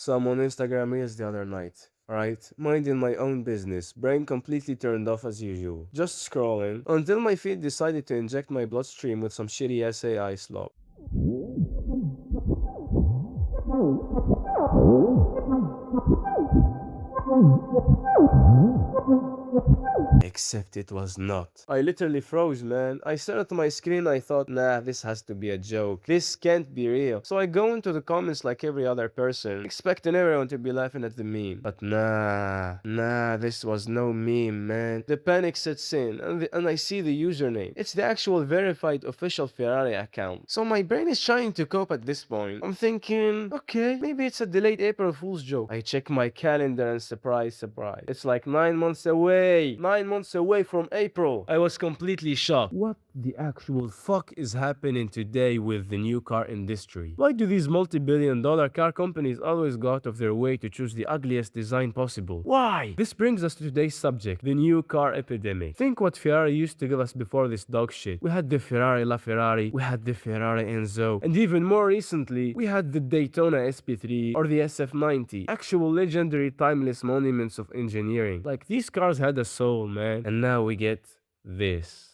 So I'm on Instagram Reels the other night. Alright, minding my own business, brain completely turned off as usual. Just scrolling until my feed decided to inject my bloodstream with some shitty ass AI slop. Except it was not. I literally froze, man. I stared at my screen, I thought, nah, this has to be a joke. This can't be real. So I go into the comments like every other person, expecting everyone to be laughing at the meme. But nah, this was no meme, man. The panic sets in, and I see the username. It's the actual verified official Ferrari account. So my brain is trying to cope at this point. I'm thinking, okay, maybe it's a delayed April Fool's joke. I check my calendar and surprise, it's like 9 months away. 9 months away from April. I was completely shocked. What the actual fuck is happening today with the new car industry? Why do these multi-billion-dollar car companies always go out of their way to choose the ugliest design possible? Why? This brings us to today's subject, the new car epidemic. Think what Ferrari used to give us before this dog shit. We had the Ferrari LaFerrari, we had the Ferrari Enzo, and even more recently, we had the Daytona SP3 or the SF90. Actual legendary timeless monuments of engineering. Like, these cars had a soul, man. And now we get this.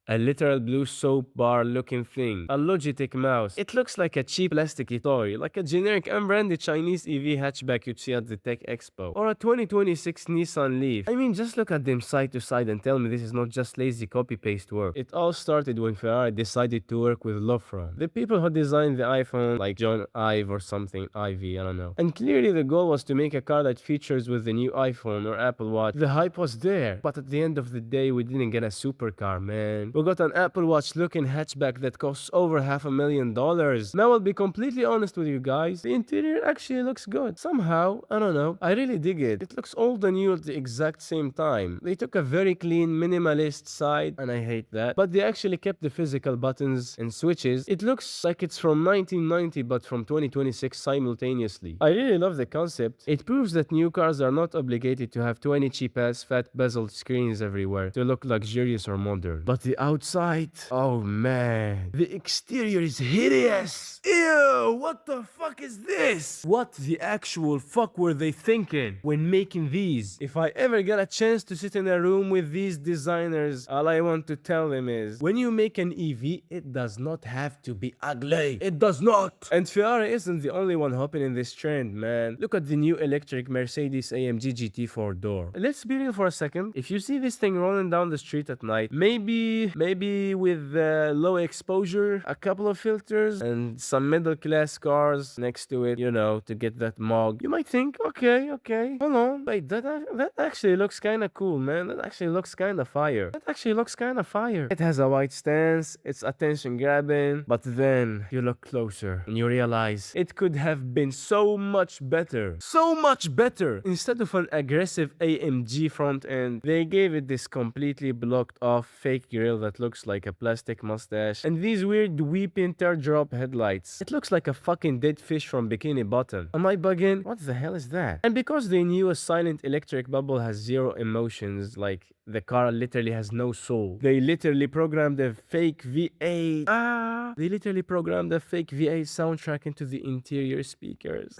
A literal blue soap bar looking thing. A Logitech mouse. It looks like a cheap plasticky toy, like a generic unbranded Chinese EV hatchback you'd see at the Tech Expo. Or a 2026 Nissan Leaf. I mean, just look at them side to side and tell me this is not just lazy copy-paste work. It all started when Ferrari decided to work with Lofra, the people who designed the iPhone, like John Ive or something, Ivy, I don't know. And clearly the goal was to make a car that features with the new iPhone or Apple Watch. The hype was there, but at the end of the day, we didn't get a supercar, man. We got an Apple Watch looking hatchback that costs over $500,000. Now I'll be completely honest with you guys, the interior actually looks good. Somehow, I don't know, I really dig it. It looks old and new at the exact same time. They took a very clean, minimalist side, and I hate that, but they actually kept the physical buttons and switches. It looks like it's from 1990 but from 2026 simultaneously. I really love the concept. It proves that new cars are not obligated to have 20 cheap-ass fat bezeled screens everywhere to look luxurious or modern. But the outside, oh man, the exterior is hideous. Ew, what the fuck is this? What the actual fuck were they thinking when making these? If I ever get a chance to sit in a room with these designers, all I want to tell them is, when you make an EV, it does not have to be ugly. It does not. And Ferrari isn't the only one hopping in this trend, man. Look at the new electric Mercedes AMG GT 4-door. Let's be real for a second. If you see this thing rolling down the street at night, maybe with low exposure, a couple of filters, and some middle class cars next to it, you know, to get that mog, you might think, okay, hold on, wait, that actually looks kind of cool, man. That actually looks kind of fire. It has a wide stance, it's attention grabbing, but then you look closer and you realize it could have been so much better. So much better! Instead of an aggressive AMG front end, they gave it this completely blocked off fake grille that looks like a plastic mustache, and these weird weeping teardrop headlights. It looks like a fucking dead fish from Bikini Bottom. Am I bugging? What the hell is that? And because they knew a silent electric bubble has zero emotions, like the car literally has no soul, they literally programmed a fake V8. They literally programmed a fake V8 soundtrack into the interior speakers.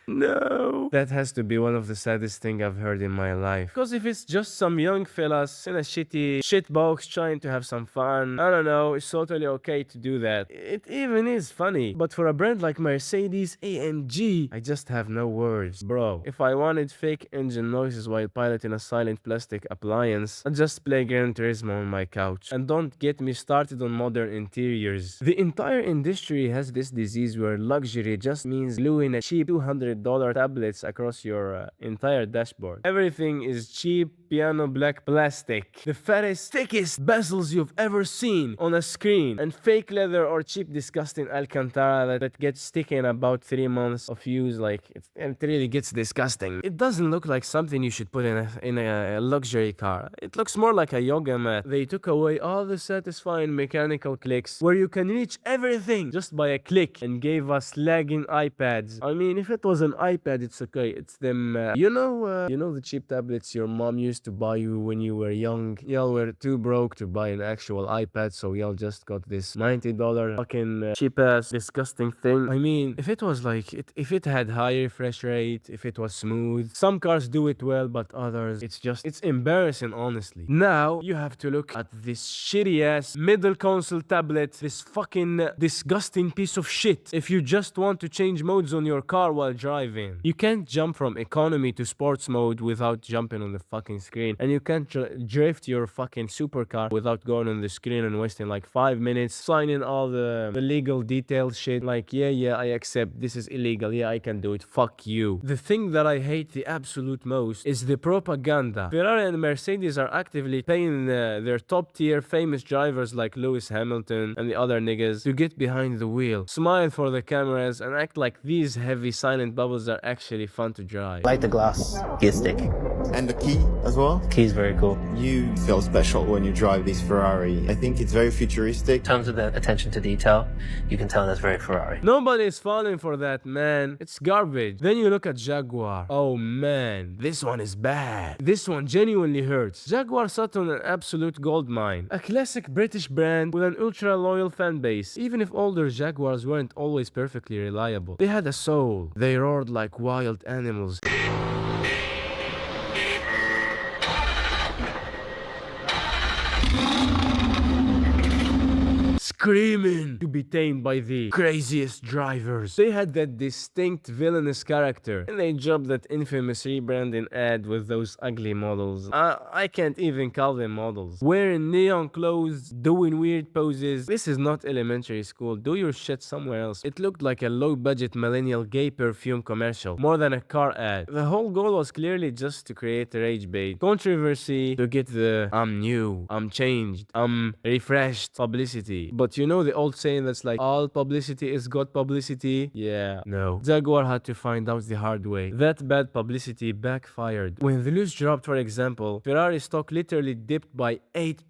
No. That has to be one of the saddest things I've heard in my life. Because if it's just some young fellas in a shitty shitbox trying to have some fun, I don't know, it's totally okay to do that. It even is funny. But for a brand like Mercedes AMG, I just have no words. Bro, if I wanted fake engine noises while piloting a silent plastic appliance, I'd just play Gran Turismo on my couch. And don't get me started on modern interiors. The entire industry has this disease where luxury just means gluing a cheap $200 tablets across your entire dashboard. Everything is cheap piano black plastic, the fattest, thickest bezels you've ever seen on a screen, and fake leather or cheap disgusting Alcantara that gets sticky in about 3 months of use. Like, it really gets disgusting. It doesn't look like something you should put in a luxury car. It looks more like a yoga mat. They took away all the satisfying mechanical clicks where you can reach everything just by a click and gave us lagging iPads. I mean, if it was a an iPad, it's okay. It's them, you know the cheap tablets your mom used to buy you when you were young. Y'all were too broke to buy an actual iPad, so y'all just got this $90 fucking cheap ass disgusting thing. I mean, if it was like if it had high refresh rate, if it was smooth, some cars do it well, but others, it's embarrassing, honestly. Now you have to look at this shitty ass middle console tablet, this fucking disgusting piece of shit. If you just want to change modes on your car while driving, you can't jump from economy to sports mode without jumping on the fucking screen, and you can't drift your fucking supercar without going on the screen and wasting like 5 minutes signing all the legal details shit. Like, yeah, I accept this is illegal. Yeah, I can do it. Fuck you. The thing that I hate the absolute most is the propaganda. Ferrari and Mercedes are actively paying their top tier famous drivers like Lewis Hamilton and the other niggas to get behind the wheel, smile for the cameras, and act like these heavy silent bubbles are actually fun to drive. Like the glass gear stick. And the key as well. Key is very cool. You feel special when you drive this Ferrari. I think it's very futuristic. In terms of the attention to detail, you can tell that's very Ferrari. Nobody's falling for that, man. It's garbage. Then you look at Jaguar. Oh man, this one is bad. This one genuinely hurts. Jaguar sat on an absolute goldmine. A classic British brand with an ultra loyal fan base. Even if older Jaguars weren't always perfectly reliable, they had a soul. They roared like wild animals. Screaming to be tamed by the craziest drivers. They had that distinct villainous character, and they dropped that infamous rebranding ad with those ugly models. I can't even call them models. Wearing neon clothes, doing weird poses. This is not elementary school. Do your shit somewhere else. It looked like a low-budget millennial gay perfume commercial, more than a car ad. The whole goal was clearly just to create a rage bait, controversy, to get the I'm new, I'm changed, I'm refreshed publicity. But you know the old saying that's like, all publicity is good publicity? Yeah, no. Jaguar had to find out the hard way. That bad publicity backfired. When the news dropped, for example, Ferrari stock literally dipped by 8%.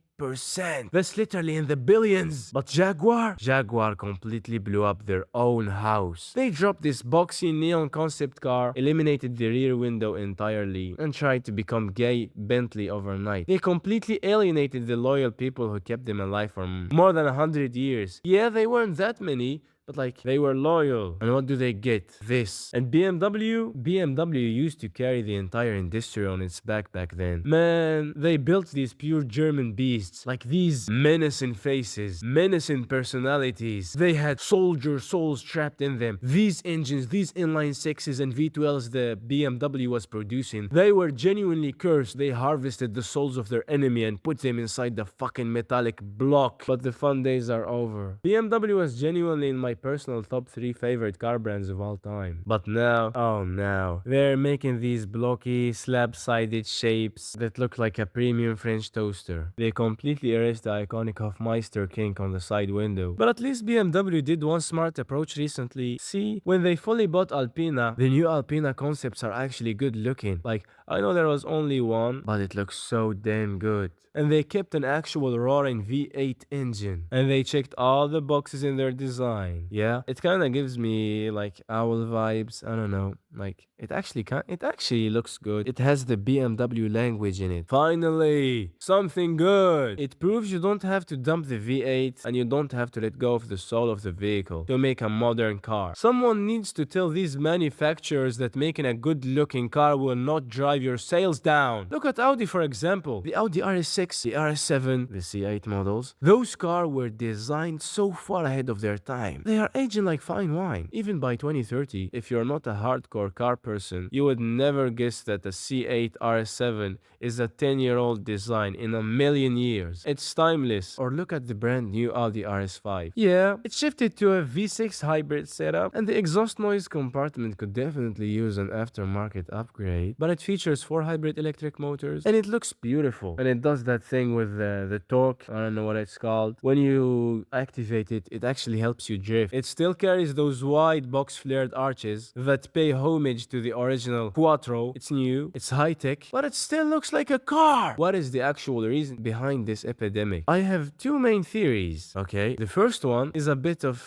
That's literally in the billions. But Jaguar completely blew up their own house. They dropped this boxy neon concept car, eliminated the rear window entirely, and tried to become gay Bentley overnight. They completely alienated the loyal people who kept them alive for more than 100 years. Yeah, they weren't that many, but like, they were loyal. And what do they get? This. And BMW used to carry the entire industry on its back then. Man, they built these pure German beasts. Like these menacing faces, menacing personalities. They had soldier souls trapped in them. These engines, these inline sixes and V12s the BMW was producing, they were genuinely cursed. They harvested the souls of their enemy and put them inside the fucking metallic block. But the fun days are over. BMW was genuinely in my personal top 3 favorite car brands of all time. But now, oh no, they're making these blocky, slab-sided shapes that look like a premium French toaster. They completely erased the iconic Hofmeister kink on the side window. But at least BMW did one smart approach recently. See, when they fully bought Alpina, the new Alpina concepts are actually good looking. Like, I know there was only one, but it looks so damn good. And they kept an actual roaring V8 engine. And they checked all the boxes in their design. Yeah, it kind of gives me like owl vibes. I don't know. Like, it actually looks good. It has the BMW language in it. Finally, something good. It proves you don't have to dump the V8 and you don't have to let go of the soul of the vehicle to make a modern car. Someone needs to tell these manufacturers that making a good looking car will not drive your sales down. Look at Audi, for example. The Audi RS6, the RS7, the C8 models. Those cars were designed so far ahead of their time. They are aging like fine wine. Even by 2030, if you're not a hardcore car person, you would never guess that the C8 RS7 is a 10-year-old design in a million years. It's timeless. Or look at the brand new Audi RS5. Yeah, it shifted to a V6 hybrid setup, and the exhaust noise compartment could definitely use an aftermarket upgrade, but it features 4 hybrid electric motors, and it looks beautiful. And it does that thing with the torque, I don't know what it's called. When you activate it, it actually helps you drift. It still carries those wide box flared arches that pay homage to the original Quattro. It's new, it's high-tech, but it still looks like a car. What is the actual reason behind this epidemic? I have 2 main theories, okay? The first one is a bit of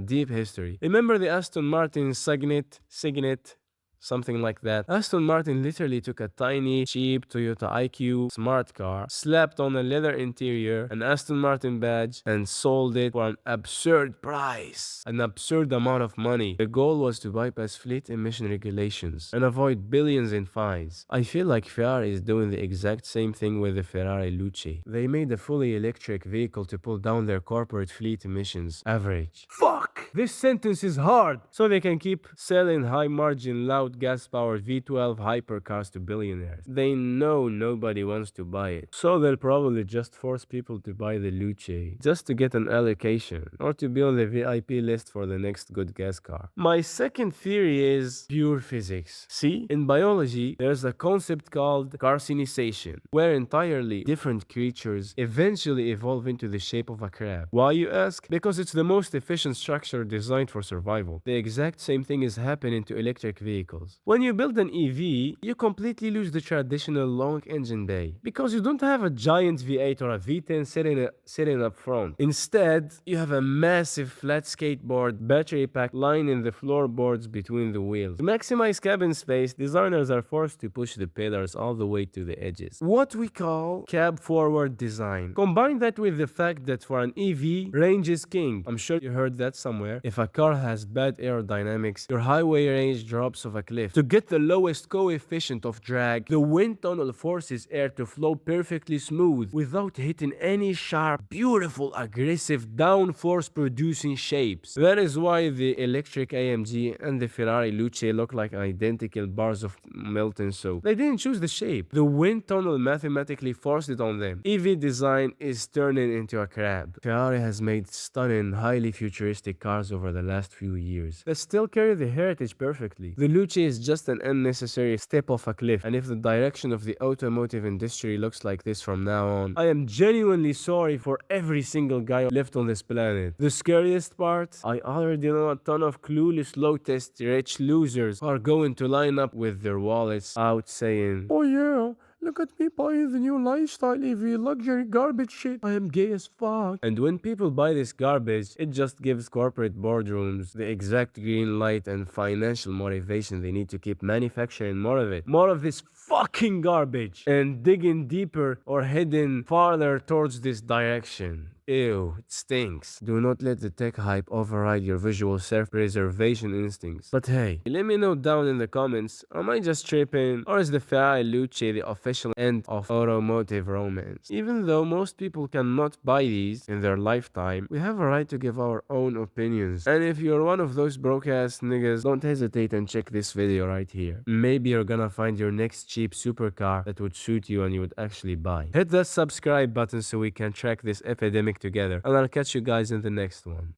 deep history. Remember the Aston Martin Signet something like that. Aston Martin literally took a tiny, cheap Toyota IQ smart car, slapped on a leather interior, an Aston Martin badge, and sold it for an absurd price. An absurd amount of money. The goal was to bypass fleet emission regulations and avoid billions in fines. I feel like Ferrari is doing the exact same thing with the Ferrari Luce. They made a fully electric vehicle to pull down their corporate fleet emissions average. Fuck! This sentence is hard! So they can keep selling high margin, loud gas powered V12 hypercars to billionaires. They know nobody wants to buy it. So they'll probably just force people to buy the Luce just to get an allocation or to be on the VIP list for the next good gas car. My second theory is pure physics. See, in biology, there's a concept called carcinization, where entirely different creatures eventually evolve into the shape of a crab. Why, you ask? Because it's the most efficient structure designed for survival. The exact same thing is happening to electric vehicles. When you build an EV, you completely lose the traditional long engine bay because you don't have a giant V8 or a V10 sitting up front. Instead, you have a massive flat skateboard battery pack lining the floorboards between the wheels. To maximize cabin space, designers are forced to push the pillars all the way to the edges. What we call cab forward design. Combine that with the fact that for an EV, range is king. I'm sure you heard that somewhere. If a car has bad aerodynamics, your highway range drops off a cliff. To get the lowest coefficient of drag, the wind tunnel forces air to flow perfectly smooth without hitting any sharp, beautiful, aggressive downforce producing shapes. That is why the electric AMG and the Ferrari Luce look like identical bars of molten soap. They didn't choose the shape. The wind tunnel mathematically forced it on them. EV design is turning into a crab. Ferrari has made stunning, highly futuristic cars over the last few years that still carry the heritage perfectly. The Luce is just an unnecessary step off a cliff, and if the direction of the automotive industry looks like this from now on, I am genuinely sorry for every single guy left on this planet. The scariest part? I already know a ton of clueless, low-test, rich losers who are going to line up with their wallets out saying, "Oh yeah, look at me buying the new lifestyle EV luxury garbage shit. I am gay as fuck." And when people buy this garbage, it just gives corporate boardrooms the exact green light and financial motivation they need to keep manufacturing more of it. More of this fucking garbage. And digging deeper or heading farther towards this direction. Ew, it stinks. Do not let the tech hype override your visual self-preservation instincts. But hey, let me know down in the comments, am I just tripping, or is the Ferrari Luce the official end of automotive romance? Even though most people cannot buy these in their lifetime, we have a right to give our own opinions. And if you're one of those broke-ass niggas, don't hesitate and check this video right here. Maybe you're gonna find your next cheap supercar that would suit you and you would actually buy. Hit that subscribe button so we can track this epidemic together, and I'll catch you guys in the next one.